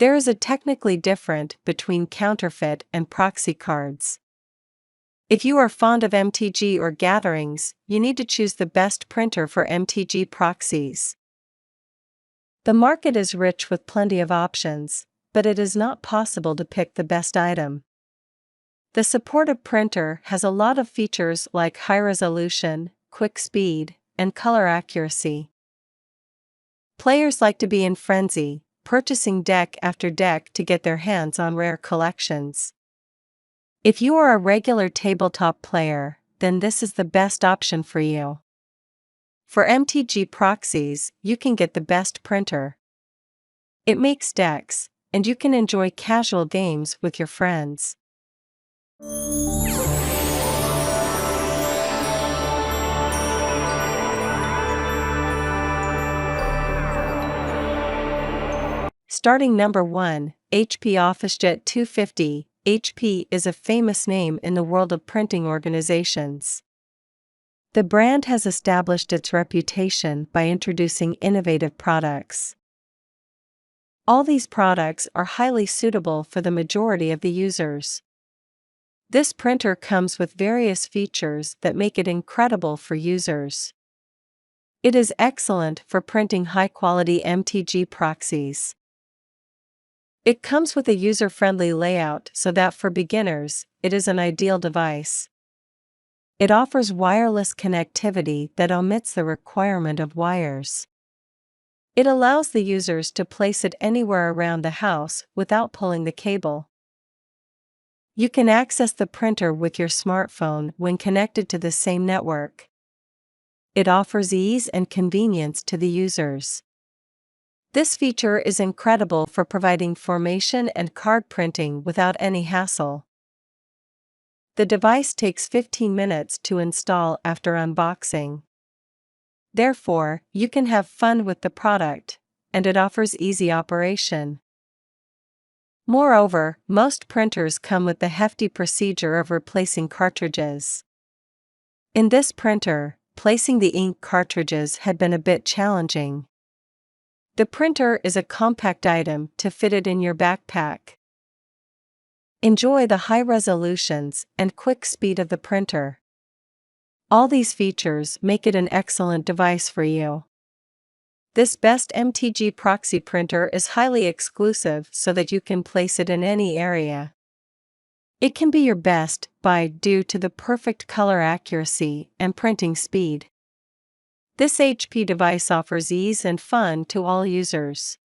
There is a technically difference between counterfeit and proxy cards. If you are fond of MTG or gatherings, you need to choose the best printer for MTG Proxies. The market is rich with plenty of options, but it is not possible to pick the best item. The supported printer has a lot of features like high resolution, quick speed, and color accuracy. Players like to be in frenzy, purchasing deck after deck to get their hands on rare collections. If you are a regular tabletop player, then this is the best option for you. For MTG Proxies, you can get the best printer. It makes decks, and you can enjoy casual games with your friends. Starting number 1, HP OfficeJet 250. HP is a famous name in the world of printing organizations. The brand has established its reputation by introducing innovative products. All these products are highly suitable for the majority of the users. This printer comes with various features that make it incredible for users. It is excellent for printing high-quality MTG proxies. It comes with a user-friendly layout so that for beginners, it is an ideal device. It offers wireless connectivity that omits the requirement of wires. It allows the users to place it anywhere around the house without pulling the cable. You can access the printer with your smartphone when connected to the same network. It offers ease and convenience to the users. This feature is incredible for providing formation and card printing without any hassle. The device takes 15 minutes to install after unboxing. Therefore, you can have fun with the product, and it offers easy operation. Moreover, most printers come with the hefty procedure of replacing cartridges. In this printer, placing the ink cartridges had been a bit challenging. The printer is a compact item to fit it in your backpack. Enjoy the high resolutions and quick speed of the printer. All these features make it an excellent device for you. This best MTG Proxy printer is highly exclusive so that you can place it in any area. It can be your best buy due to the perfect color accuracy and printing speed. This HP device offers ease and fun to all users.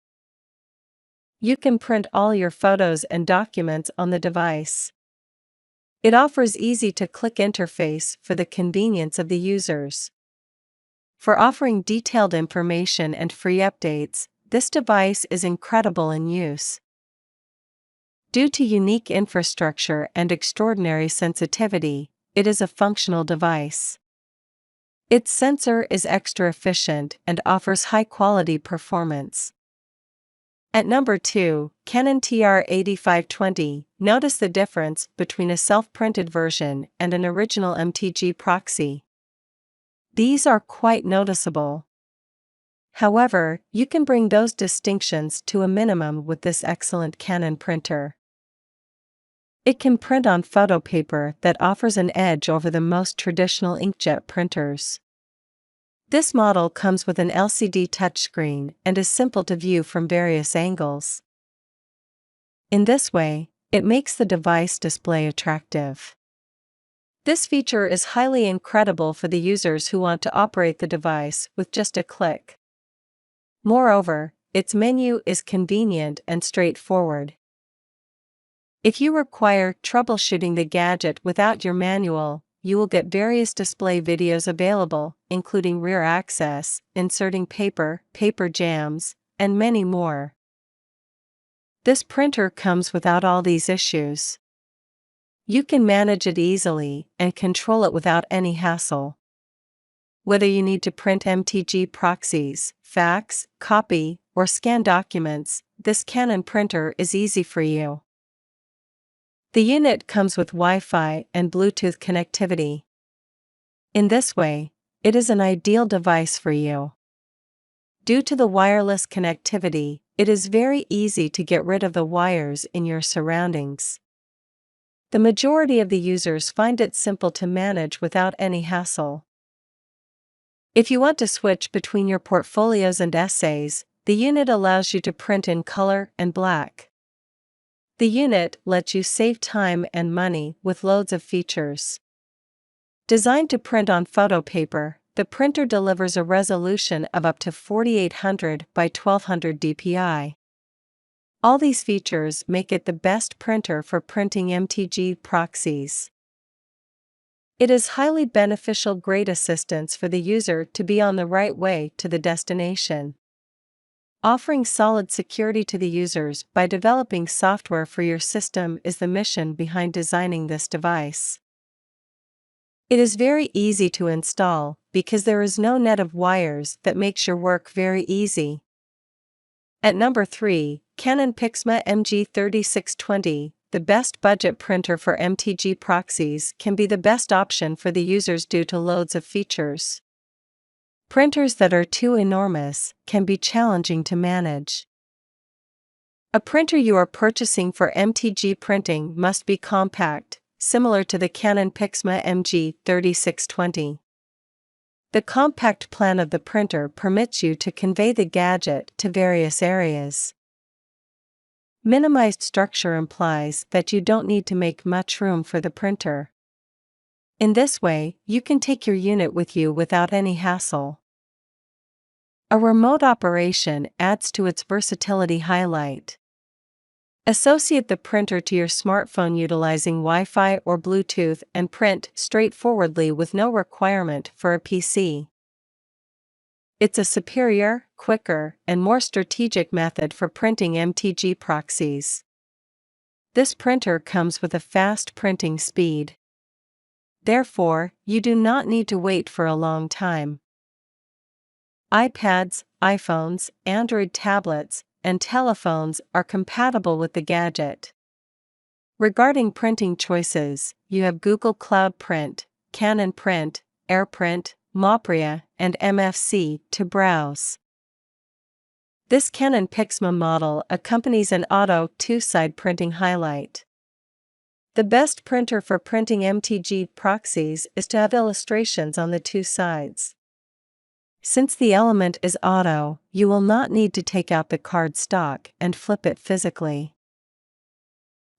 You can print all your photos and documents on the device. It offers easy-to-click interface for the convenience of the users. For offering detailed information and free updates, this device is incredible in use. Due to unique infrastructure and extraordinary sensitivity, it is a functional device. Its sensor is extra efficient and offers high-quality performance. At number 2, Canon TR8520. Notice the difference between a self-printed version and an original MTG proxy. These are quite noticeable. However, you can bring those distinctions to a minimum with this excellent Canon printer. It can print on photo paper that offers an edge over the most traditional inkjet printers. This model comes with an LCD touchscreen and is simple to view from various angles. In this way, it makes the device display attractive. This feature is highly incredible for the users who want to operate the device with just a click. Moreover, its menu is convenient and straightforward. If you require troubleshooting the gadget without your manual, you will get various display videos available, including rear access, inserting paper, paper jams, and many more. This printer comes without all these issues. You can manage it easily and control it without any hassle. Whether you need to print MTG proxies, fax, copy, or scan documents, this Canon printer is easy for you. The unit comes with Wi-Fi and Bluetooth connectivity. In this way, it is an ideal device for you. Due to the wireless connectivity, it is very easy to get rid of the wires in your surroundings. The majority of the users find it simple to manage without any hassle. If you want to switch between your portfolios and essays, the unit allows you to print in color and black. The unit lets you save time and money with loads of features. Designed to print on photo paper, the printer delivers a resolution of up to 4800 by 1200 dpi. All these features make it the best printer for printing MTG Proxies. It is highly beneficial great assistance for the user to be on the right way to the destination. Offering solid security to the users by developing software for your system is the mission behind designing this device. It is very easy to install because there is no net of wires that makes your work very easy. At number 3, Canon Pixma MG3620. The best budget printer for MTG Proxies can be the best option for the users due to loads of features. Printers that are too enormous can be challenging to manage. A printer you are purchasing for MTG printing must be compact, similar to the Canon Pixma MG3620. The compact plan of the printer permits you to convey the gadget to various areas. Minimized structure implies that you don't need to make much room for the printer. In this way, you can take your unit with you without any hassle. A remote operation adds to its versatility highlight. Associate the printer to your smartphone utilizing Wi-Fi or Bluetooth and print straightforwardly with no requirement for a PC. It's a superior, quicker, and more strategic method for printing MTG Proxies. This printer comes with a fast printing speed. Therefore, you do not need to wait for a long time. iPads, iPhones, Android tablets, and telephones are compatible with the gadget. Regarding printing choices, you have Google Cloud Print, Canon Print, AirPrint, Mopria, and MFC to browse. This Canon Pixma model accompanies an auto two-side printing highlight. The best printer for printing MTG Proxies is to have illustrations on the two sides. Since the element is auto, you will not need to take out the card stock and flip it physically.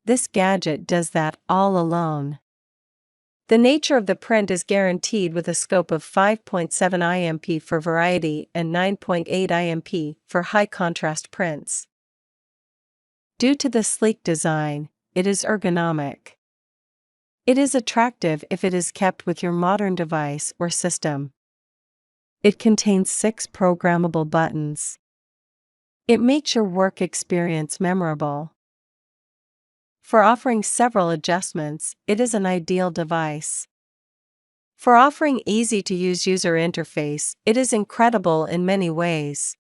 This gadget does that all alone. The nature of the print is guaranteed with a scope of 5.7 IMP for variety and 9.8 IMP for high contrast prints. Due to the sleek design, it is ergonomic. It is attractive if it is kept with your modern device or system. It contains 6 programmable buttons. It makes your work experience memorable. For offering several adjustments, it is an ideal device. For offering easy-to-use user interface, it is incredible in many ways.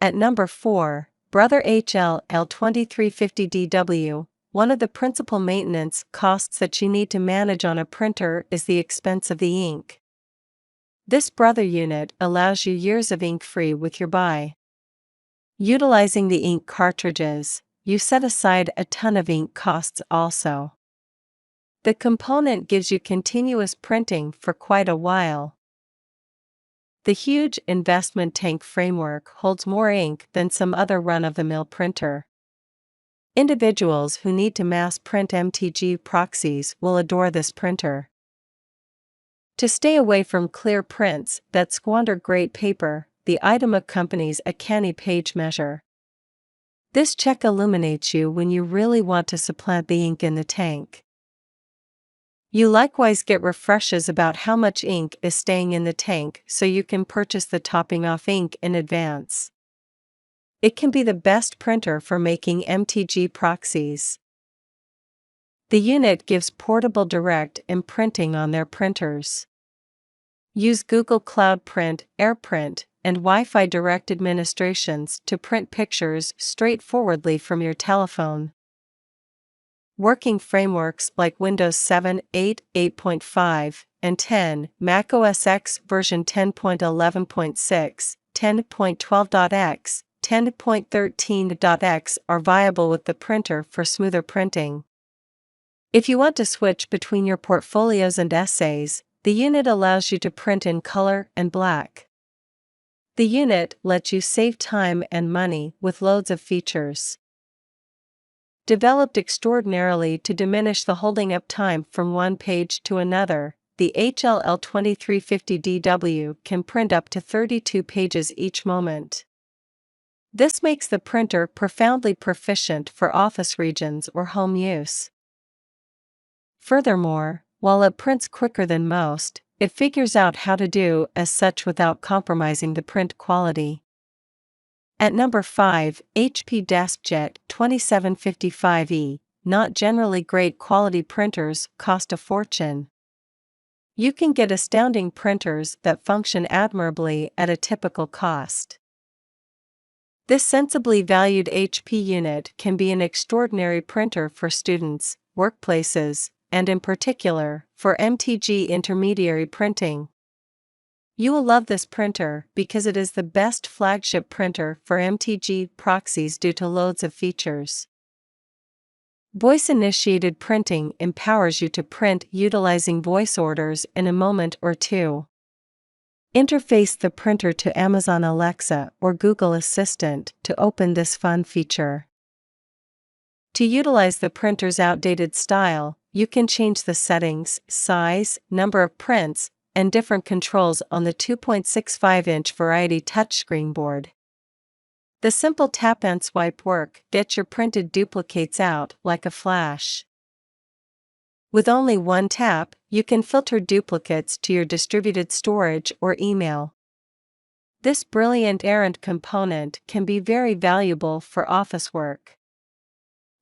At number 4, Brother HL L2350DW. One of the principal maintenance costs that you need to manage on a printer is the expense of the ink. This Brother unit allows you years of ink free with your buy. Utilizing the ink cartridges, you set aside a ton of ink costs also. The component gives you continuous printing for quite a while. The huge investment tank framework holds more ink than some other run-of-the-mill printer. Individuals who need to mass print MTG Proxies will adore this printer. To stay away from clear prints that squander great paper, the item accompanies a canny page measure. This check illuminates you when you really want to supplant the ink in the tank. You likewise get refreshes about how much ink is staying in the tank so you can purchase the topping off ink in advance. It can be the best printer for making MTG Proxies. The unit gives portable direct imprinting on their printers. Use Google Cloud Print, AirPrint, and Wi-Fi direct administrations to print pictures straightforwardly from your telephone. Working frameworks like Windows 7, 8, 8.5, and 10, Mac OS X version 10.11.6, 10.12.x, 10.13.x are viable with the printer for smoother printing. If you want to switch between your portfolios and essays, the unit allows you to print in color and black. The unit lets you save time and money with loads of features. Developed extraordinarily to diminish the holding up time from one page to another, the HLL2350DW can print up to 32 pages each moment. This makes the printer profoundly proficient for office regions or home use. Furthermore, while it prints quicker than most, it figures out how to do as such without compromising the print quality. At number 5, HP DeskJet 2755E. Not generally great quality printers cost a fortune. You can get astounding printers that function admirably at a typical cost. This sensibly valued HP unit can be an extraordinary printer for students, workplaces, and in particular, for MTG intermediary printing. You will love this printer because it is the best flagship printer for MTG Proxies due to loads of features. Voice-initiated printing empowers you to print utilizing voice orders in a moment or two. Interface the printer to Amazon Alexa or Google Assistant to open this fun feature. To utilize the printer's outdated style, you can change the settings, size, number of prints, and different controls on the 2.65-inch Variety touchscreen board. The simple tap and swipe work gets your printed duplicates out like a flash. With only one tap, you can filter duplicates to your distributed storage or email. This brilliant errand component can be very valuable for office work.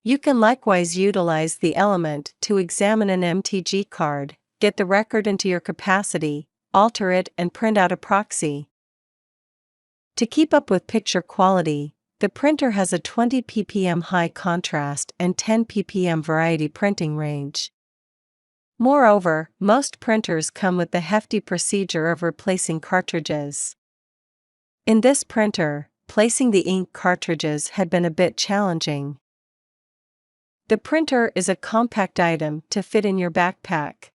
You can likewise utilize the element to examine an MTG card, get the record into your capacity, alter it and print out a proxy. To keep up with picture quality, the printer has a 20 ppm high contrast and 10 ppm variety printing range. Moreover, most printers come with the hefty procedure of replacing cartridges. In this printer, placing the ink cartridges had been a bit challenging. The printer is a compact item to fit in your backpack.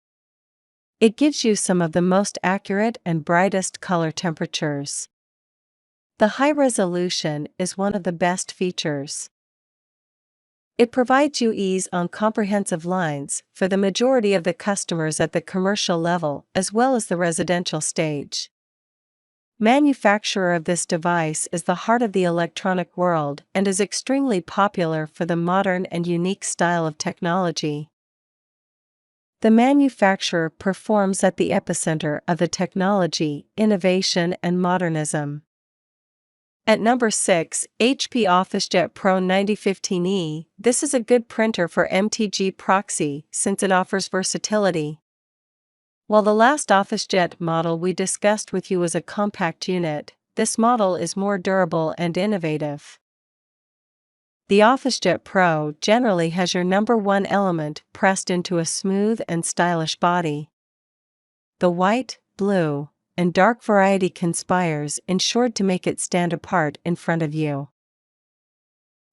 It gives you some of the most accurate and brightest color temperatures. The high resolution is one of the best features. It provides you ease on comprehensive lines for the majority of the customers at the commercial level as well as the residential stage. Manufacturer of this device is the heart of the electronic world and is extremely popular for the modern and unique style of technology. The manufacturer performs at the epicenter of the technology, innovation and modernism. At number 6, HP OfficeJet Pro 9015E. This is a good printer for MTG Proxy since it offers versatility. While the last OfficeJet model we discussed with you was a compact unit, this model is more durable and innovative. The OfficeJet Pro generally has your number one element pressed into a smooth and stylish body. The white, blue, and dark variety conspires ensured to make it stand apart in front of you.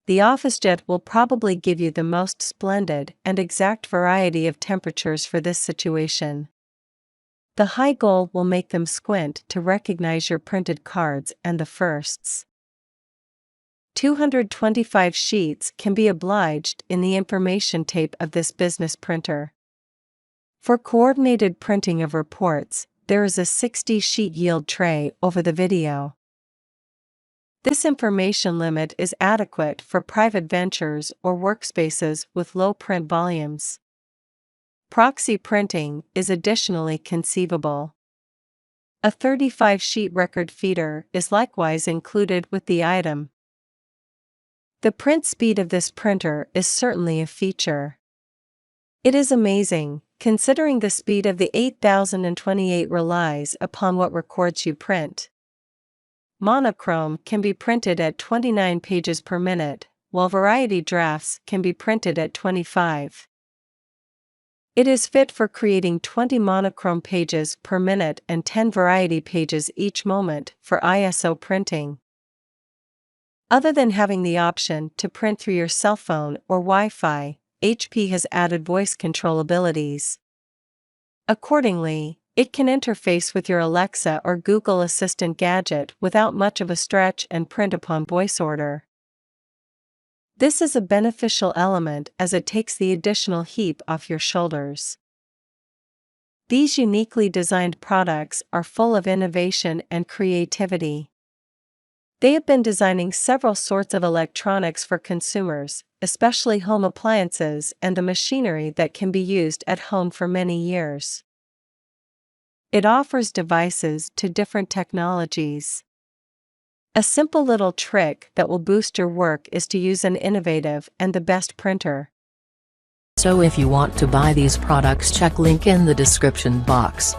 The OfficeJet will probably give you the most splendid and exact variety of temperatures for this situation. The high goal will make them squint to recognize your printed cards and the firsts. 225 sheets can be obliged in the information tape of this business printer. For coordinated printing of reports, there is a 60-sheet yield tray over the video. This information limit is adequate for private ventures or workspaces with low print volumes. Proxy printing is additionally conceivable. A 35-sheet record feeder is likewise included with the item. The print speed of this printer is certainly a feature. It is amazing, considering the speed of the 8028 relies upon what records you print. Monochrome can be printed at 29 pages per minute, while variety drafts can be printed at 25. It is fit for creating 20 monochrome pages per minute and 10 variety pages each moment for ISO printing. Other than having the option to print through your cell phone or Wi-Fi, HP has added voice control abilities. Accordingly, it can interface with your Alexa or Google Assistant gadget without much of a stretch and print upon voice order. This is a beneficial element as it takes the additional heap off your shoulders. These uniquely designed products are full of innovation and creativity. They have been designing several sorts of electronics for consumers, especially home appliances and the machinery that can be used at home for many years. It offers devices to different technologies. A simple little trick that will boost your work is to use an innovative and the best printer. So if you want to buy these products, check link in the description box.